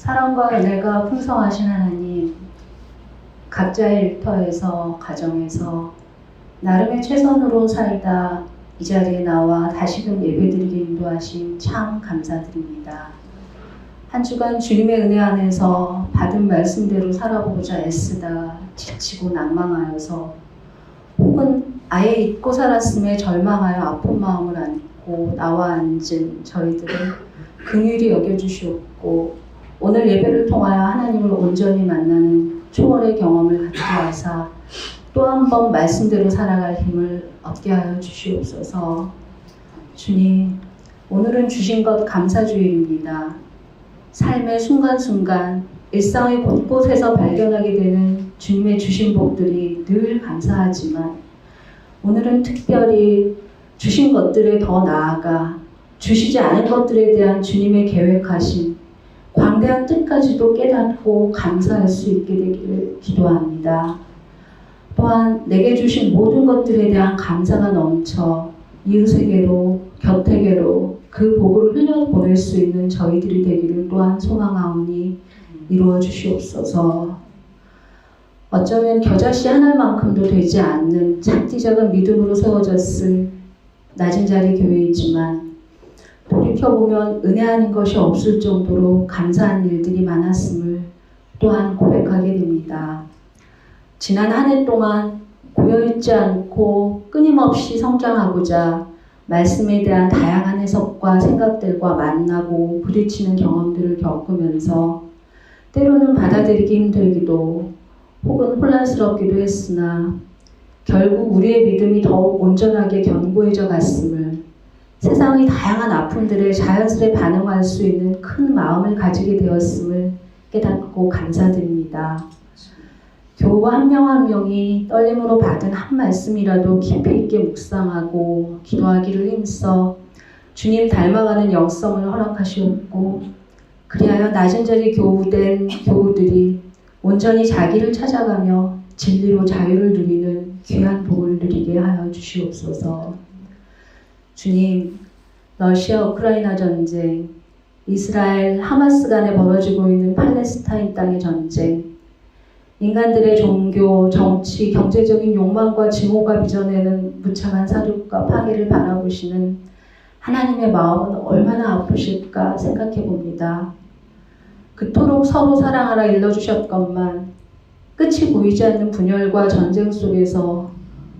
사랑과 은혜가 풍성하신 하나님, 각자의 일터에서, 가정에서 나름의 최선으로 살다 이 자리에 나와 다시금 예배드리게 인도하신 참 감사드립니다. 한 주간 주님의 은혜 안에서 받은 말씀대로 살아보고자 애쓰다 지치고 낭망하여서 혹은 아예 잊고 살았음에 절망하여 아픈 마음을 안고 나와 앉은 저희들을 긍휼히 여겨주시옵고 오늘 예배를 통하여 하나님을 온전히 만나는 초월의 경험을 갖게 하사 또 한 번 말씀대로 살아갈 힘을 얻게 하여 주시옵소서. 주님, 오늘은 주신 것 감사주일입니다. 삶의 순간순간 일상의 곳곳에서 발견하게 되는 주님의 주신 복들이 늘 감사하지만 오늘은 특별히 주신 것들에 더 나아가 주시지 않은 것들에 대한 주님의 계획하신 광대한 뜻까지도 깨닫고 감사할 수 있게 되기를 기도합니다. 또한 내게 주신 모든 것들에 대한 감사가 넘쳐 이웃에게로 곁에게로 그 복을 흘려보낼 수 있는 저희들이 되기를 또한 소망하오니 이루어 주시옵소서. 어쩌면 겨자씨 하나만큼도 되지 않는 작디 작은 믿음으로 세워졌을 낮은 자리 교회이지만 돌이켜보면 은혜 아닌 것이 없을 정도로 감사한 일들이 많았음을 또한 고백하게 됩니다. 지난 한 해 동안 고여있지 않고 끊임없이 성장하고자 말씀에 대한 다양한 해석과 생각들과 만나고 부딪히는 경험들을 겪으면서 때로는 받아들이기 힘들기도 혹은 혼란스럽기도 했으나 결국 우리의 믿음이 더욱 온전하게 견고해져 갔음을 세상의 다양한 아픔들에 자연스레 반응할 수 있는 큰 마음을 가지게 되었음을 깨닫고 감사드립니다. 교우 한 명 한 명이 떨림으로 받은 한 말씀이라도 깊이 있게 묵상하고 기도하기를 힘써 주님 닮아가는 영성을 허락하시옵고 그리하여 낮은 자리 교우된 교우들이 온전히 자기를 찾아가며 진리로 자유를 누리는 귀한 복을 누리게 하여 주시옵소서. 주님, 러시아 우크라이나 전쟁, 이스라엘 하마스 간에 벌어지고 있는 팔레스타인 땅의 전쟁, 인간들의 종교, 정치, 경제적인 욕망과 증오가 빚어내는 무참한 사륙과 파괴를 바라보시는 하나님의 마음은 얼마나 아프실까 생각해 봅니다. 그토록 서로 사랑하라 일러주셨건만 끝이 보이지 않는 분열과 전쟁 속에서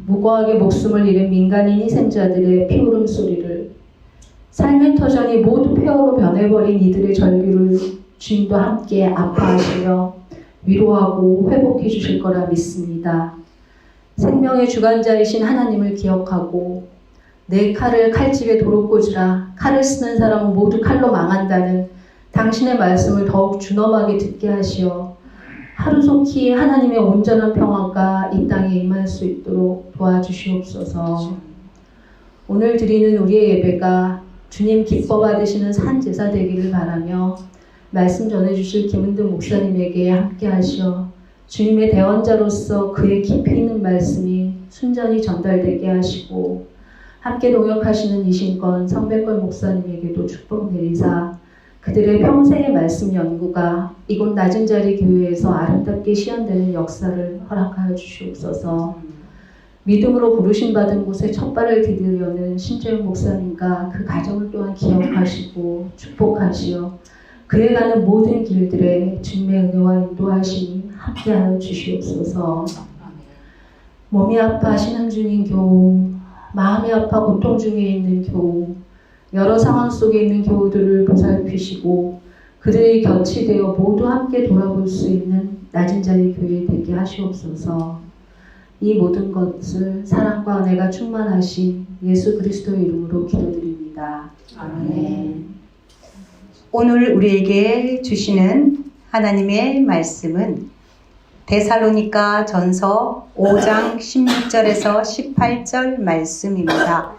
무고하게 목숨을 잃은 민간인 희생자들의 피울음 소리를 삶의 터전이 모두 폐허로 변해버린 이들의 절규를 주님도 함께 아파하시며 위로하고 회복해 주실 거라 믿습니다. 생명의 주관자이신 하나님을 기억하고 내 칼을 칼집에 도로 꽂으라 칼을 쓰는 사람은 모두 칼로 망한다는 당신의 말씀을 더욱 준엄하게 듣게 하시어 하루속히 하나님의 온전한 평화가 이 땅에 임할 수 있도록 도와주시옵소서. 오늘 드리는 우리의 예배가 주님 기뻐 받으시는 산 제사 되기를 바라며 말씀 전해주실 김은등 목사님에게 함께 하시어 주님의 대언자로서 그의 깊이 있는 말씀이 순전히 전달되게 하시고 함께 동역하시는 이신권 성백권 목사님에게도 축복 내리사 그들의 평생의 말씀 연구가 이곳 낮은 자리 교회에서 아름답게 시연되는 역사를 허락하여 주시옵소서. 믿음으로 부르심 받은 곳에 첫 발을 디디려는 신재영 목사님과 그 가정을 또한 기억하시고 축복하시어 그에 가는 모든 길들에 주님의 은혜와 인도하심이 함께하여 주시옵소서. 몸이 아파 신앙 중인 교우, 마음이 아파 고통 중에 있는 교우, 여러 상황 속에 있는 교우들을 보살피시고 그들의 곁이 되어 모두 함께 돌아볼 수 있는 낮은 자리 교회 되게 하시옵소서. 이 모든 것을 사랑과 은혜가 충만하신 예수 그리스도의 이름으로 기도드립니다. 아멘. 오늘 우리에게 주시는 하나님의 말씀은 데살로니가 전서 5장 16절에서 18절 말씀입니다.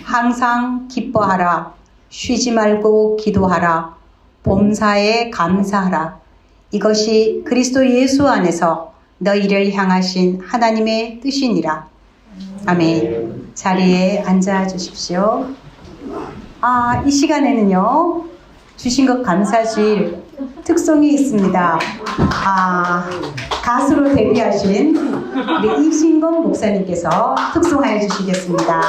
항상 기뻐하라. 쉬지 말고 기도하라. 범사에 감사하라. 이것이 그리스도 예수 안에서 너희를 향하신 하나님의 뜻이니라. 아멘. 자리에 앉아 주십시오. 이 시간에는요. 주신 것 감사주일 특송이 있습니다. 가수로 데뷔하신 우리 이신건 목사님께서 특송하여 주시겠습니다.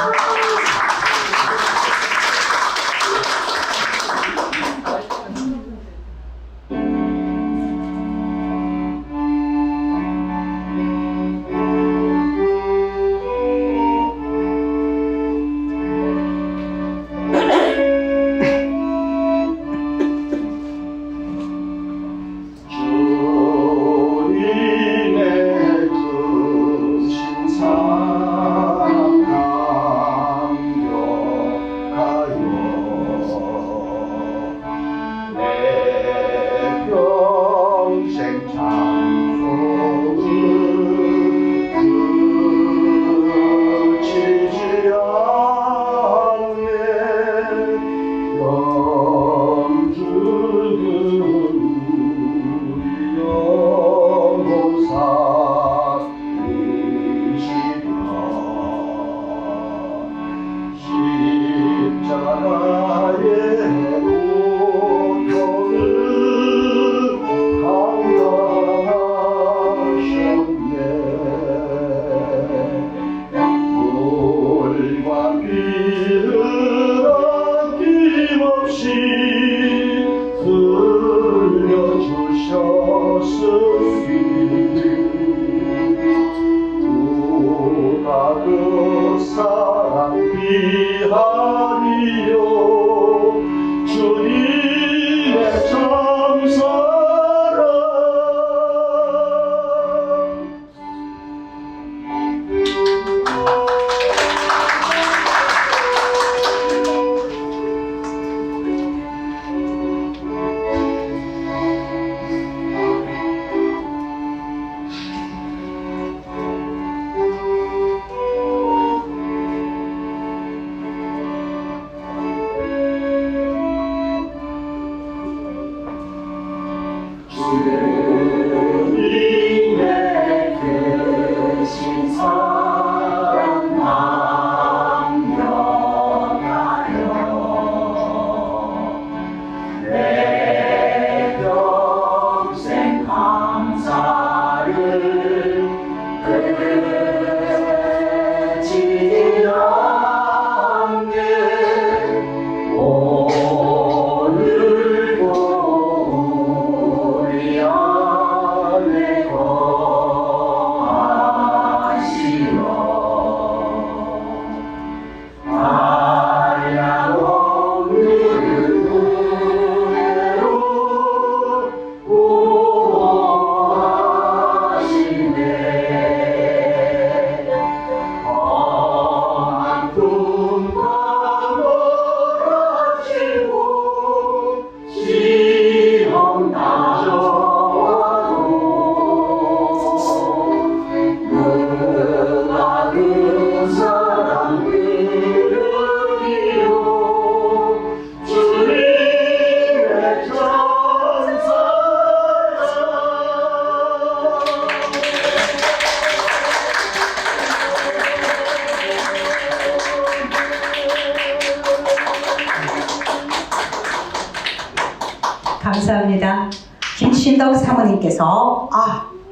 감사합니다. 김신덕 사모님께서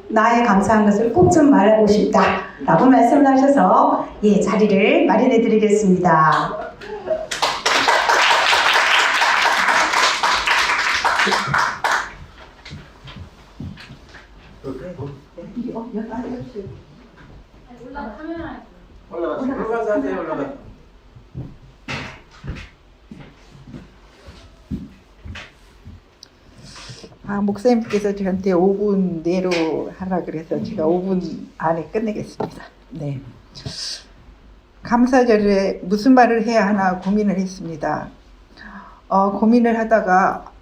나의 감사한 것을 꼭 좀 말하고 싶다 라고 말씀을 하셔서 자리를 마련해 드리겠습니다. 올라가서 하세요. 올라가. 목사님께서 저한테 5분 내로 하라 그래서 제가 5분 안에 끝내겠습니다. 네. 감사절에 무슨 말을 해야 하나 고민을 했습니다. 고민을 하다가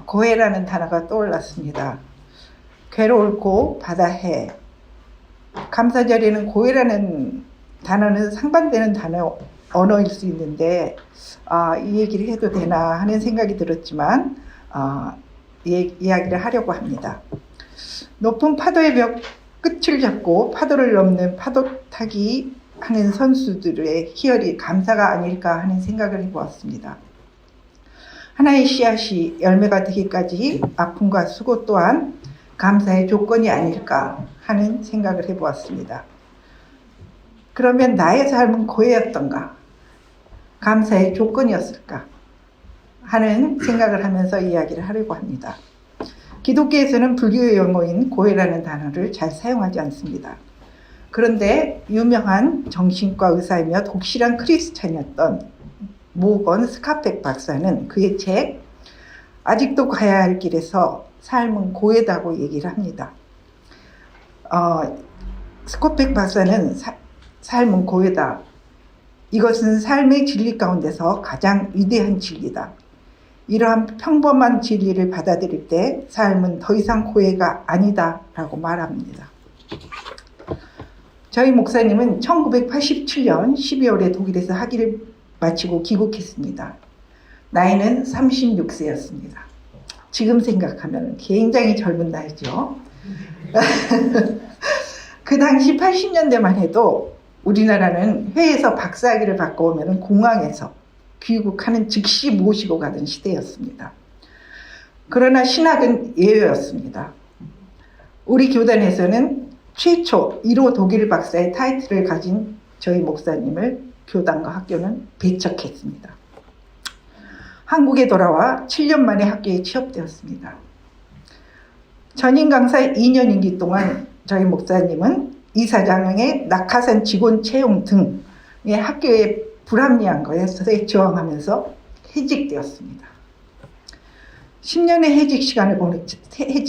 고해라는 단어가 떠올랐습니다. 괴로 옳고 바다해. 감사절에는 고해라는 단어는 상반되는 언어일 수 있는데 이 얘기를 해도 되나 하는 생각이 들었지만 이야기를 하려고 합니다. 높은 파도의 벽 끝을 잡고 파도를 넘는 파도 타기 하는 선수들의 희열이 감사가 아닐까 하는 생각을 해보았습니다. 하나의 씨앗이 열매가 되기까지 아픔과 수고 또한 감사의 조건이 아닐까 하는 생각을 해보았습니다. 그러면 나의 삶은 고해였던가? 감사의 조건이었을까? 하는 생각을 하면서 이야기를 하려고 합니다. 기독교에서는 불교의 용어인 고해라는 단어를 잘 사용하지 않습니다. 그런데 유명한 정신과 의사이며 독실한 크리스찬이었던 모건 스카펙 박사는 그의 책 아직도 가야 할 길에서 삶은 고해다고 얘기를 합니다. 스카펙 박사는 삶은 고해다. 이것은 삶의 진리 가운데서 가장 위대한 진리다. 이러한 평범한 진리를 받아들일 때 삶은 더 이상 고해가 아니다 라고 말합니다. 저희 목사님은 1987년 12월에 독일에서 학위를 마치고 귀국했습니다. 나이는 36세였습니다. 지금 생각하면 굉장히 젊은 나이죠. 그 당시 80년대만 해도 우리나라는 회에서 박사학위를 받고 오면 공항에서 귀국하는 즉시 모시고 가던 시대였습니다. 그러나 신학은 예외였습니다. 우리 교단에서는 최초 1호 독일 박사의 타이틀을 가진 저희 목사님을 교단과 학교는 배척했습니다. 한국에 돌아와 7년 만에 학교에 취업되었습니다. 전임 강사 2년 임기 동안 저희 목사님은 이사장의 낙하산 직원 채용 등의 학교의 불합리한 것에 저항하면서 해직되었습니다. 10년의 해직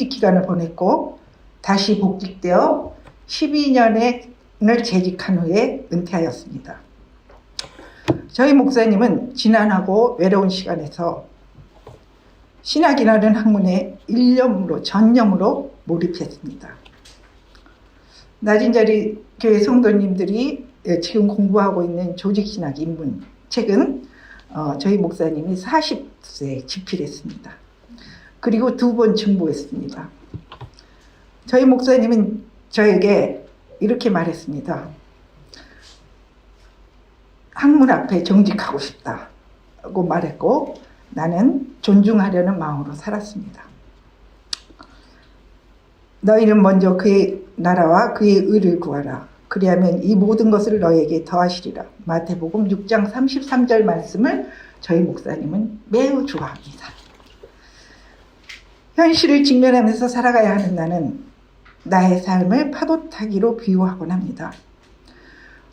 기간을 보냈고 다시 복직되어 12년을 재직한 후에 은퇴하였습니다. 저희 목사님은 지난하고 외로운 시간에서 신학이라는 학문에 전념으로 몰입했습니다. 낮은 자리 교회 성도님들이 지금 공부하고 있는 조직신학 입문 책은 저희 목사님이 40세에 집필했습니다. 그리고 2번 중보했습니다. 저희 목사님은 저에게 이렇게 말했습니다. 학문 앞에 정직하고 싶다고 말했고 나는 존중하려는 마음으로 살았습니다. 너희는 먼저 그의 나라와 그의 의를 구하라. 그리하면 이 모든 것을 너에게 더하시리라. 마태복음 6장 33절 말씀을 저희 목사님은 매우 좋아합니다. 현실을 직면하면서 살아가야 하는 나는 나의 삶을 파도 타기로 비유하곤 합니다.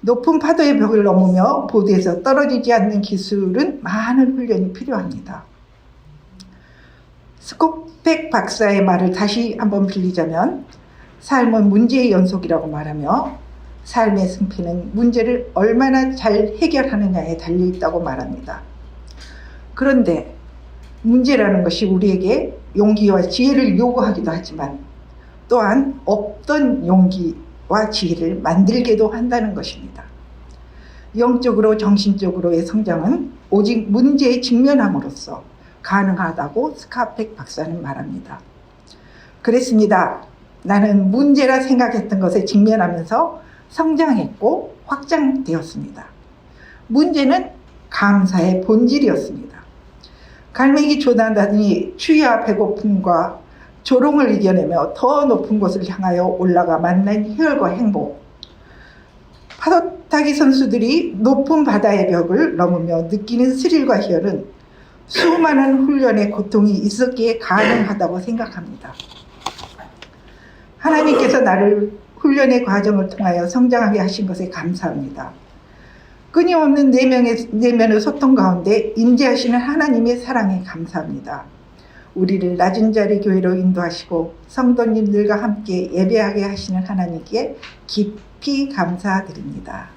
높은 파도의 벽을 넘으며 보드에서 떨어지지 않는 기술은 많은 훈련이 필요합니다. 스코펙 박사의 말을 다시 한번 빌리자면 삶은 문제의 연속이라고 말하며 삶의 승패는 문제를 얼마나 잘 해결하느냐에 달려있다고 말합니다. 그런데 문제라는 것이 우리에게 용기와 지혜를 요구하기도 하지만 또한 없던 용기와 지혜를 만들게도 한다는 것입니다. 영적으로 정신적으로의 성장은 오직 문제에 직면함으로써 가능하다고 스카펙 박사는 말합니다. 그랬습니다. 나는 문제라 생각했던 것에 직면하면서 성장했고 확장되었습니다. 문제는 감사의 본질이었습니다. 갈매기 조단단이 추위와 배고픔과 조롱을 이겨내며 더 높은 곳을 향하여 올라가 만난 희열과 행복. 파도타기 선수들이 높은 바다의 벽을 넘으며 느끼는 스릴과 희열은 수많은 훈련의 고통이 있었기에 가능하다고 생각합니다. 하나님께서 나를 훈련의 과정을 통하여 성장하게 하신 것에 감사합니다. 끊임없는 내면의 소통 가운데 임재하시는 하나님의 사랑에 감사합니다. 우리를 낮은 자리 교회로 인도하시고 성도님들과 함께 예배하게 하시는 하나님께 깊이 감사드립니다.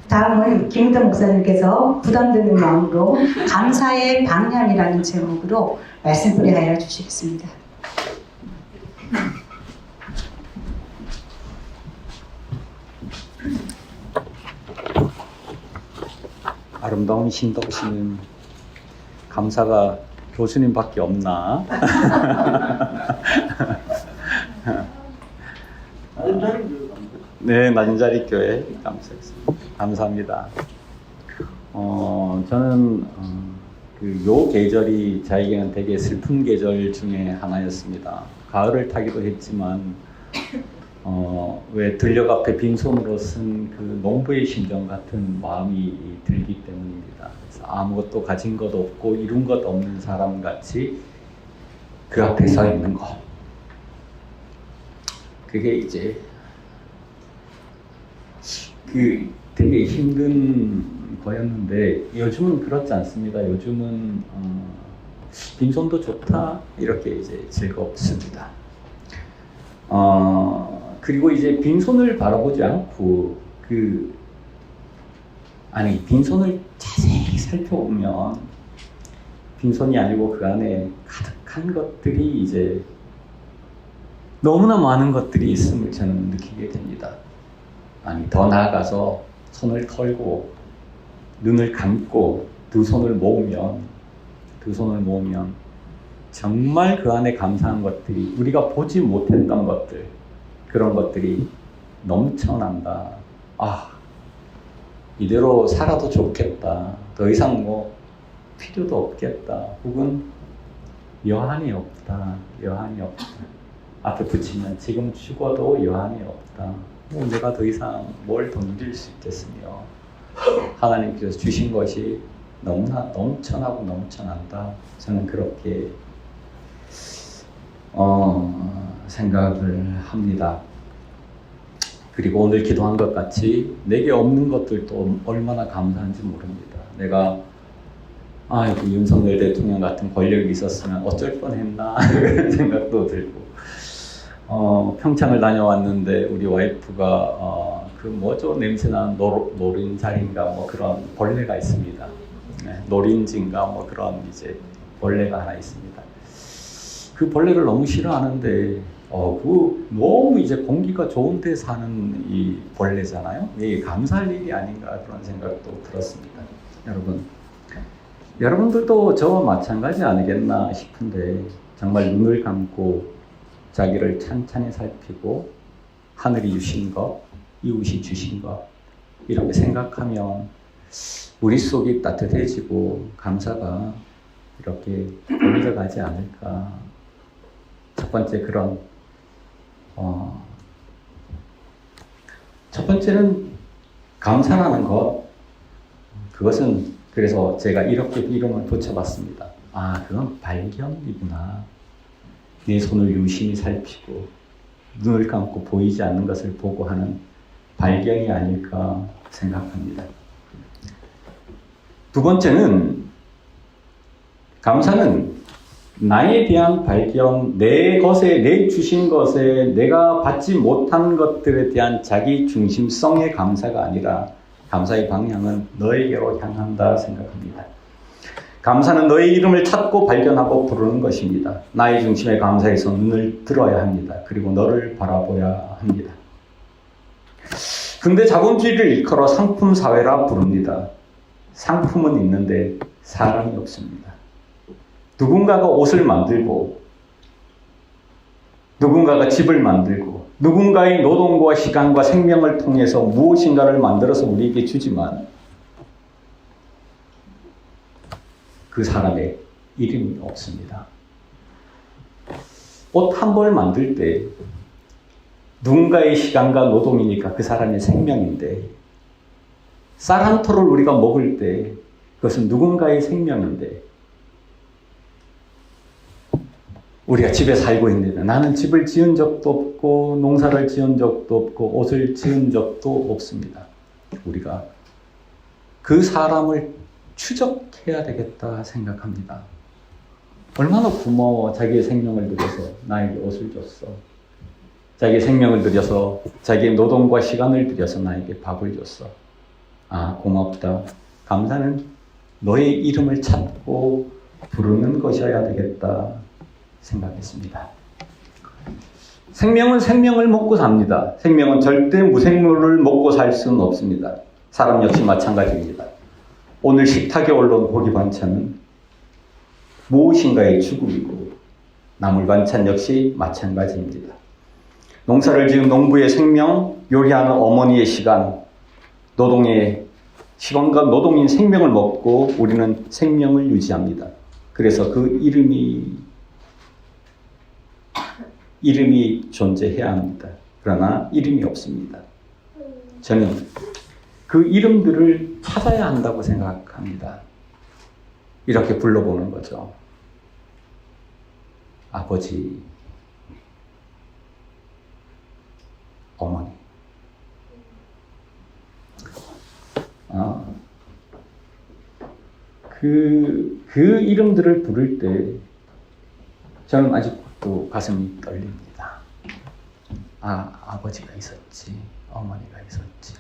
다음은 김은덕 목사님께서 부담되는 마음으로 감사의 방향이라는 제목으로 말씀 뿌리하여 주시겠습니다. 아름다운 신덕스님, 감사가 교수님밖에 없나? 네, 낮은자리 교회 감사했습니다. 감사합니다. 저는 요 계절이 저에게는 되게 슬픈 계절 중에 하나였습니다. 가을을 타기도 했지만 왜 들녘 앞에 빈손으로 쓴 그 농부의 심정 같은 마음이 들기 때문입니다. 그래서 아무것도 가진 것 없고 이룬 것 없는 사람 같이 그 앞에 서 있는 것. 그게 이제 되게 힘든 거였는데 요즘은 그렇지 않습니다. 요즘은 빈손도 좋다 이렇게 이제 즐겁습니다. 그리고 이제 빈손을 바라보지 않고 빈손을 자세히 살펴보면 빈손이 아니고 그 안에 가득한 것들이 이제 너무나 많은 것들이 있음을 저는 느끼게 됩니다. 더 나아가서 손을 털고 눈을 감고 두 손을 모으면 정말 그 안에 감사한 것들이 우리가 보지 못했던 것들, 그런 것들이 넘쳐난다. 이대로 살아도 좋겠다. 더 이상 뭐 필요도 없겠다. 혹은 여한이 없다. 앞에 붙이면 지금 죽어도 여한이 없다. 내가 더 이상 뭘 더 누릴 수 있겠으며 하나님께서 주신 것이 너무나 넘쳐나고 넘쳐난다. 저는 그렇게 생각을 합니다. 그리고 오늘 기도한 것 같이 내게 없는 것들도 얼마나 감사한지 모릅니다. 내가 윤석열 대통령 같은 권력이 있었으면 어쩔 뻔했나 그런 생각도 들고 평창을 다녀왔는데 우리 와이프가 냄새나는 노린자리인가 뭐 그런 벌레가 있습니다. 노린지인가 뭐 그런 이제 벌레가 하나 있습니다. 그 벌레를 너무 싫어하는데 너무 이제 공기가 좋은데 사는 이 벌레잖아요. 이게 감사할 일이 아닌가 그런 생각도 들었습니다. 여러분들도 저와 마찬가지 아니겠나 싶은데 정말 눈을 감고 자기를 찬찬히 살피고 하늘이 주신 것, 이웃이 주신 것 이렇게 생각하면 우리 속이 따뜻해지고 감사가 이렇게 번져가지 않을까. 첫 번째 첫 번째는 감사라는 것. 그것은 그래서 제가 이렇게 이름을 붙여봤습니다. 그건 발견이구나. 내 손을 유심히 살피고 눈을 감고 보이지 않는 것을 보고 하는 발견이 아닐까 생각합니다. 두 번째는 감사는 나에 대한 발견, 내 주신 것에 내가 받지 못한 것들에 대한 자기 중심성의 감사가 아니라 감사의 방향은 너에게로 향한다 생각합니다. 감사는 너의 이름을 찾고 발견하고 부르는 것입니다. 나의 중심의 감사에서 눈을 들어야 합니다. 그리고 너를 바라보야 합니다. 근데 자본주의를 일컬어 상품 사회라 부릅니다. 상품은 있는데 사람이 없습니다. 누군가가 옷을 만들고 누군가가 집을 만들고 누군가의 노동과 시간과 생명을 통해서 무엇인가를 만들어서 우리에게 주지만 그 사람의 이름이 없습니다. 옷 한 벌 만들 때 누군가의 시간과 노동이니까 그 사람의 생명인데 쌀 한 톨을 우리가 먹을 때 그것은 누군가의 생명인데 우리가 집에 살고 있는데 나는 집을 지은 적도 없고 농사를 지은 적도 없고 옷을 지은 적도 없습니다. 우리가 그 사람을 추적해야 되겠다 생각합니다. 얼마나 고마워. 자기의 생명을 들여서 나에게 옷을 줬어. 자기의 생명을 들여서 자기의 노동과 시간을 들여서 나에게 밥을 줬어. 고맙다. 감사는 너의 이름을 찾고 부르는 것이어야 되겠다 생각했습니다. 생명은 생명을 먹고 삽니다. 생명은 절대 무생물을 먹고 살 수는 없습니다. 사람 역시 마찬가지입니다. 오늘 식탁에 올라온 고기 반찬은 무엇인가의 죽음이고 나물 반찬 역시 마찬가지입니다. 농사를 지은 농부의 생명, 요리하는 어머니의 시간, 노동의 시간과 노동인 생명을 먹고 우리는 생명을 유지합니다. 그래서 그 이름이 존재해야 합니다. 그러나 이름이 없습니다. 저는 그 이름들을 찾아야 한다고 생각합니다. 이렇게 불러보는 거죠. 아버지, 어머니. 그 이름들을 부를 때 저는 아직도 가슴이 떨립니다. 아버지가 있었지, 어머니가 있었지.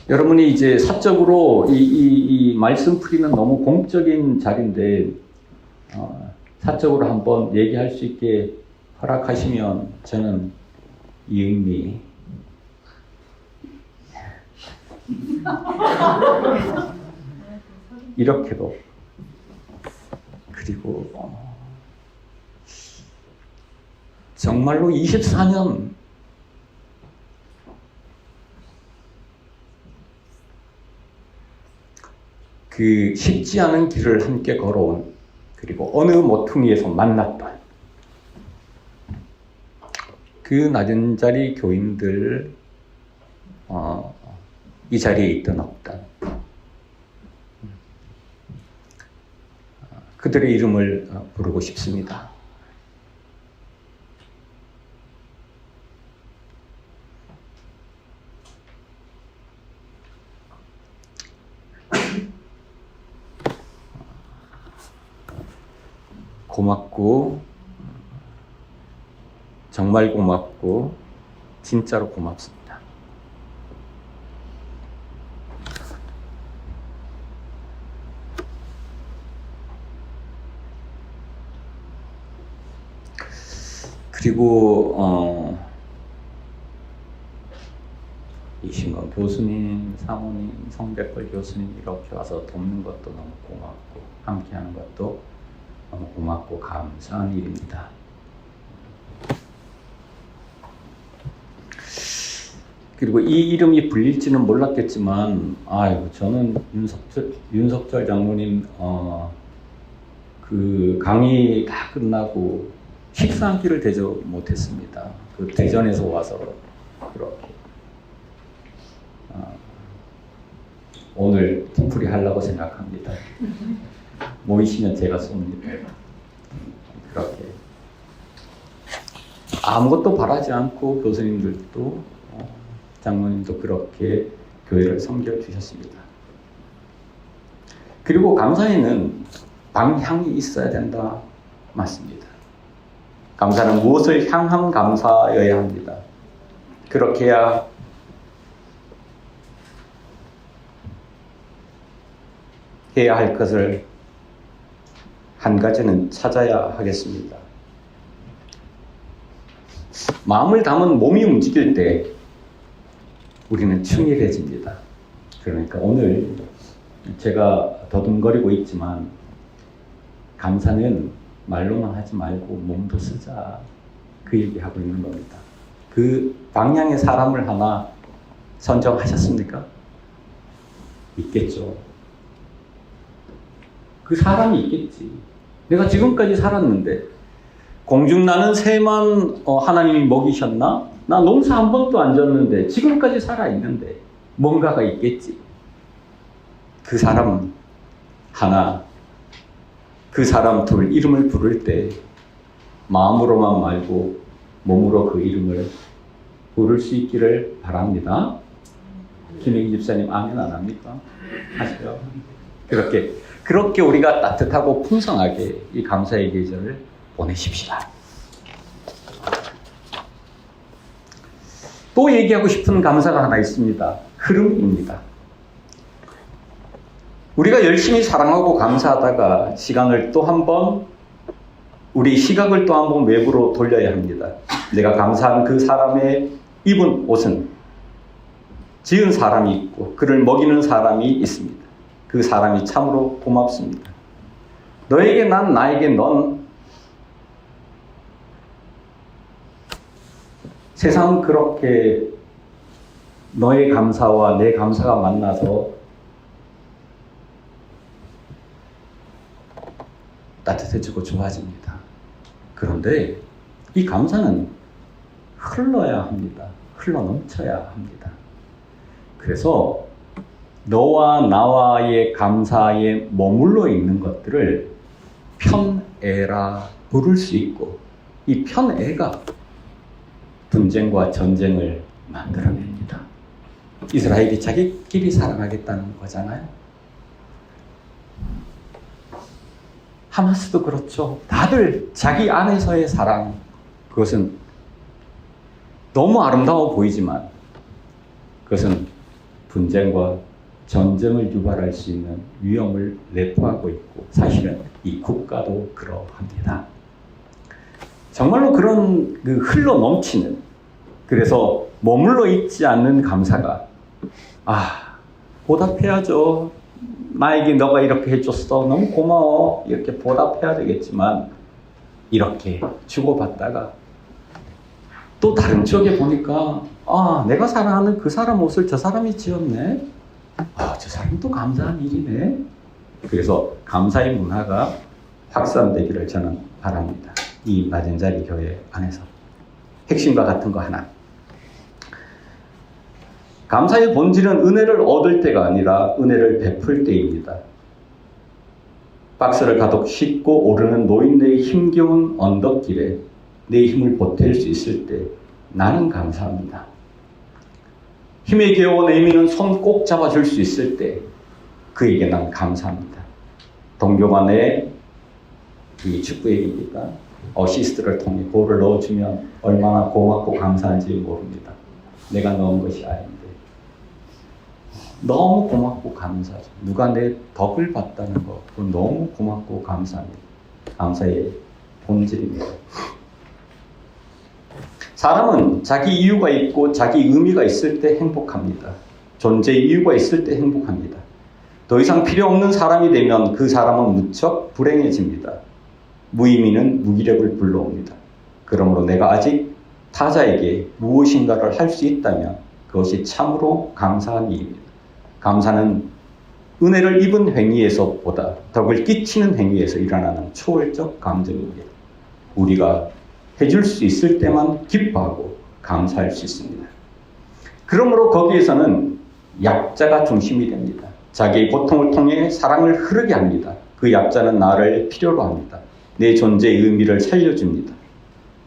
여러분이 이제 사적으로 이 말씀풀이는 너무 공적인 자리인데 사적으로 한번 얘기할 수 있게 허락하시면 저는 이 의미 이렇게도 그리고 정말로 24년 그 쉽지 않은 길을 함께 걸어온 그리고 어느 모퉁이에서 만났던 그 낮은 자리 교인들 이 자리에 있든 없든 그들의 이름을 부르고 싶습니다. 고맙고 정말 고맙고 진짜로 고맙습니다. 그리고 이신원 교수님, 사모님, 성백걸 교수님 이렇게 와서 돕는 것도 너무 고맙고 함께하는 것도 너무 고맙고 감사한 일입니다. 그리고 이 이름이 불릴지는 몰랐겠지만, 저는 윤석철 장로님 그 강의 다 끝나고 식사 한 끼를 대접 못했습니다. 그 대전에서 와서 그렇게 오늘 뒤풀이 하려고 생각합니다. 모이시면 제가 쏩니다. 그렇게 아무것도 바라지 않고 교수님들도 장로님도 그렇게 교회를 섬겨주셨습니다. 그리고 감사에는 방향이 있어야 된다 맞습니다. 감사는 무엇을 향한 감사여야 합니다. 그렇게 해야 할 것을 한 가지는 찾아야 하겠습니다. 마음을 담은 몸이 움직일 때 우리는 충실해집니다. 그러니까 오늘 제가 더듬거리고 있지만 감사는 말로만 하지 말고 몸도 쓰자 그 얘기하고 있는 겁니다. 그 방향의 사람을 하나 선정하셨습니까? 있겠죠. 그 사람이 있겠지. 내가 지금까지 살았는데 공중나는 새만 하나님이 먹이셨나? 나 농사 한 번도 안 졌는데 지금까지 살아있는데 뭔가가 있겠지. 그 사람 하나, 그 사람 둘 이름을 부를 때 마음으로만 말고 몸으로 그 이름을 부를 수 있기를 바랍니다. 김혜기 집사님 아멘 안 합니까? 하시죠. 그렇게 우리가 따뜻하고 풍성하게 이 감사의 계절을 보내십시다. 또 얘기하고 싶은 감사가 하나 있습니다. 흐름입니다. 우리가 열심히 사랑하고 감사하다가 시간을 또 한 번, 우리 시각을 또 한 번 외부로 돌려야 합니다. 내가 감사한 그 사람의 입은 옷은 지은 사람이 있고 그를 먹이는 사람이 있습니다. 그 사람이 참으로 고맙습니다. 너에게 난, 나에게 넌. 세상은 그렇게 너의 감사와 내 감사가 만나서 따뜻해지고 좋아집니다. 그런데 이 감사는 흘러야 합니다. 흘러 넘쳐야 합니다. 그래서 너와 나와의 감사에 머물러 있는 것들을 편애라 부를 수 있고, 이 편애가 분쟁과 전쟁을 만들어냅니다. 이스라엘이 자기끼리 살아가겠다는 거잖아요. 하마스도 그렇죠. 다들 자기 안에서의 사랑, 그것은 너무 아름다워 보이지만 그것은 분쟁과 전쟁을 유발할 수 있는 위험을 내포하고 있고, 사실은 이 국가도 그러합니다. 정말로 그런 그 흘러 넘치는, 그래서 머물러 있지 않는 감사가, 보답해야죠. 나에게 너가 이렇게 해줬어. 너무 고마워. 이렇게 보답해야 되겠지만, 이렇게 주고받다가 또 다른 쪽에 보니까 내가 사랑하는 그 사람 옷을 저 사람이 지었네. 저 사람도 감사한 일이네. 그래서 감사의 문화가 확산되기를 저는 바랍니다. 이 맞은 자리 교회 안에서 핵심과 같은 거 하나. 감사의 본질은 은혜를 얻을 때가 아니라 은혜를 베풀 때입니다. 박스를 가득 싣고 오르는 노인네의 힘겨운 언덕길에 내 힘을 보탤 수 있을 때 나는 감사합니다. 힘에 겨워 내미는 손 꼭 잡아줄 수 있을 때 그에게 난 감사합니다. 동료가 내 축구 얘기입니까? 어시스트를 통해 골을 넣어주면 얼마나 고맙고 감사한지 모릅니다. 내가 넣은 것이 아닌데 너무 고맙고 감사하죠. 누가 내 덕을 봤다는 거, 그건 너무 고맙고 감사합니다. 감사의 본질입니다. 사람은 자기 이유가 있고 자기 의미가 있을 때 행복합니다. 존재의 이유가 있을 때 행복합니다. 더 이상 필요 없는 사람이 되면 그 사람은 무척 불행해집니다. 무의미는 무기력을 불러옵니다. 그러므로 내가 아직 타자에게 무엇인가를 할 수 있다면 그것이 참으로 감사한 일입니다. 감사는 은혜를 입은 행위에서보다 덕을 끼치는 행위에서 일어나는 초월적 감정입니다. 우리가 해줄 수 있을 때만 기뻐하고 감사할 수 있습니다. 그러므로 거기에서는 약자가 중심이 됩니다. 자기의 고통을 통해 사랑을 흐르게 합니다. 그 약자는 나를 필요로 합니다. 내 존재의 의미를 살려줍니다.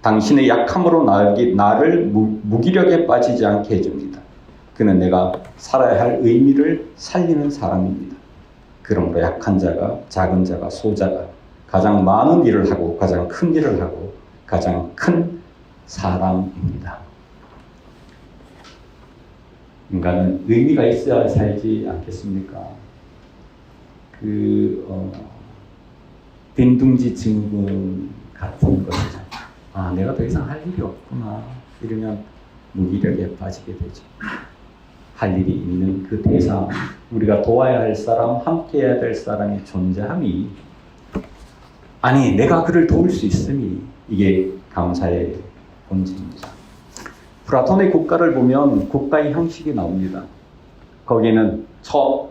당신의 약함으로 나를 무기력에 빠지지 않게 해줍니다. 그는 내가 살아야 할 의미를 살리는 사람입니다. 그러므로 약한 자가, 작은 자가, 소자가 가장 많은 일을 하고 가장 큰 일을 하고 가장 큰 사람입니다. 인간은 의미가 있어야 살지 않겠습니까? 빈둥지 증후군 같은 것이죠. 내가 더 이상 할 일이 없구나. 이러면 무기력에 빠지게 되죠. 할 일이 있는 그 대상, 우리가 도와야 할 사람, 함께해야 될 사람의 존재함이, 내가 그를 도울 수 있음이, 이게 감사의 본질입니다. 플라톤의 국가를 보면 국가의 형식이 나옵니다. 거기에는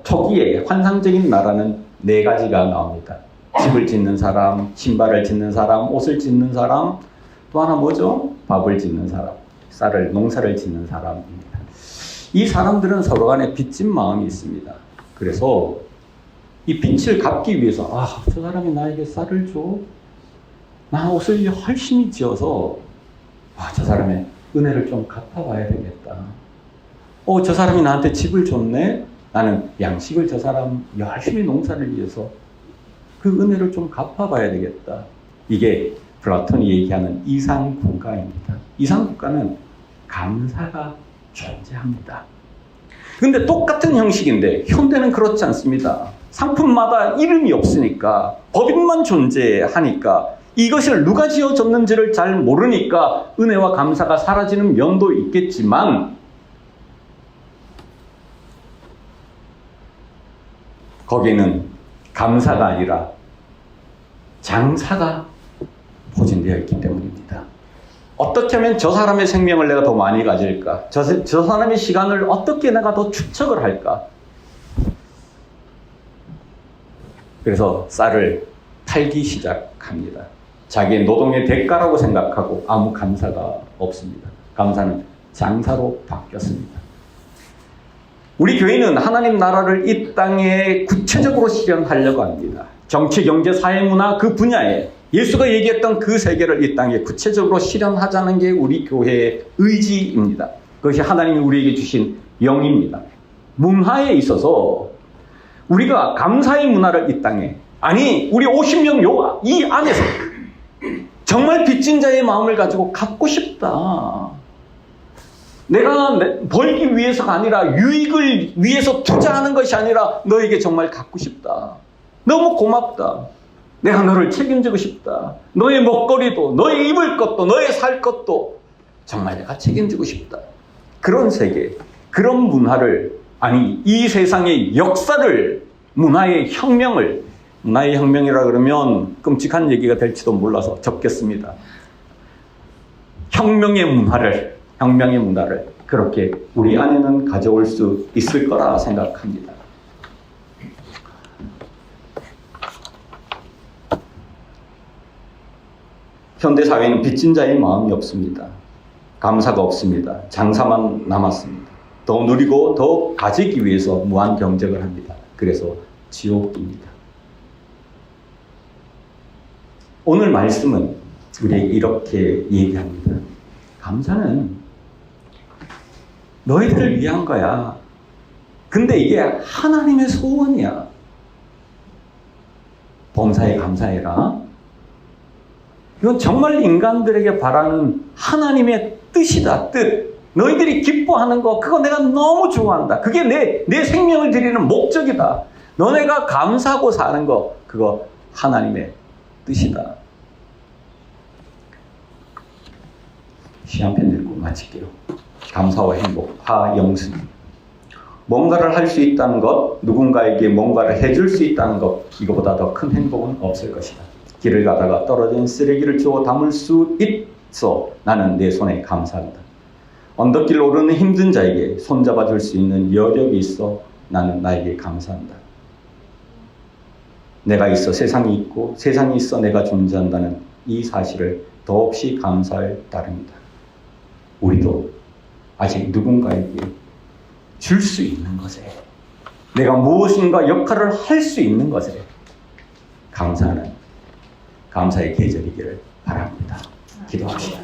초기에 환상적인 나라는 4가지가 나옵니다. 집을 짓는 사람, 신발을 짓는 사람, 옷을 짓는 사람, 또 하나 뭐죠? 밥을 짓는 사람, 농사를 짓는 사람입니다. 이 사람들은 서로 간에 빚진 마음이 있습니다. 그래서 이 빚을 갚기 위해서 저 사람이 나에게 쌀을 줘? 나 옷을 열심히 지어서 저 사람의 은혜를 좀 갚아봐야 되겠다. 저 사람이 나한테 집을 줬네? 나는 양식을 저 사람 열심히 농사를 위해서 그 은혜를 좀 갚아봐야 되겠다. 이게 플라톤이 얘기하는 이상국가입니다. 이상국가는 감사가 존재합니다. 근데 똑같은 형식인데 현대는 그렇지 않습니다. 상품마다 이름이 없으니까 법인만 존재하니까 이것을 누가 지어줬는지를 잘 모르니까 은혜와 감사가 사라지는 면도 있겠지만 거기에는 감사가 아니라 장사가 포진되어 있기 때문입니다. 어떻게 하면 저 사람의 생명을 내가 더 많이 가질까? 저 사람의 시간을 어떻게 내가 더 축적을 할까? 그래서 쌀을 팔기 시작합니다. 자기의 노동의 대가라고 생각하고 아무 감사가 없습니다. 감사는 장사로 바뀌었습니다. 우리 교회는 하나님 나라를 이 땅에 구체적으로 실현하려고 합니다. 정치, 경제, 사회, 문화 그 분야에 예수가 얘기했던 그 세계를 이 땅에 구체적으로 실현하자는 게 우리 교회의 의지입니다. 그것이 하나님이 우리에게 주신 영입니다. 문화에 있어서 우리가 감사의 문화를 이 땅에, 아니 우리 50명 이 안에서 정말 빚진 자의 마음을 가지고 갖고 싶다. 내가 벌기 위해서가 아니라 유익을 위해서 투자하는 것이 아니라 너에게 정말 갖고 싶다. 너무 고맙다. 내가 너를 책임지고 싶다. 너의 먹거리도, 너의 입을 것도, 너의 살 것도 정말 내가 책임지고 싶다. 그런 세계, 그런 문화를, 아니 이 세상의 역사를, 문화의 혁명이라 그러면 끔찍한 얘기가 될지도 몰라서 적겠습니다. 혁명의 문화를 그렇게 우리 안에는 가져올 수 있을 거라 생각합니다. 현대사회는 빚진 자의 마음이 없습니다. 감사가 없습니다. 장사만 남았습니다. 더 누리고 더 가지기 위해서 무한 경쟁을 합니다. 그래서 지옥입니다. 오늘 말씀은 우리에게 이렇게 얘기합니다. 감사는 너희들을 위한 거야. 근데 이게 하나님의 소원이야. 범사에 감사해라. 이건 정말 인간들에게 바라는 하나님의 뜻이다. 뜻. 너희들이 기뻐하는 거, 그거 내가 너무 좋아한다. 그게 내 생명을 드리는 목적이다. 너네가 감사하고 사는 거, 그거 하나님의 뜻이다. 시 한 편 읽고 마칠게요. 감사와 행복, 화영순. 뭔가를 할 수 있다는 것, 누군가에게 뭔가를 해줄 수 있다는 것, 이거보다 더 큰 행복은 없을 것이다. 길을 가다가 떨어진 쓰레기를 주워 담을 수 있어 나는 내 손에 감사한다. 언덕길 오르는 힘든 자에게 손잡아 줄 수 있는 여력이 있어 나는 나에게 감사한다. 내가 있어 세상이 있고 세상이 있어 내가 존재한다는 이 사실을 더없이 감사할 따름이다. 우리도 아직 누군가에게 줄 수 있는 것에, 내가 무엇인가 역할을 할 수 있는 것에 감사의 계절이기를 바랍니다. 기도합시다.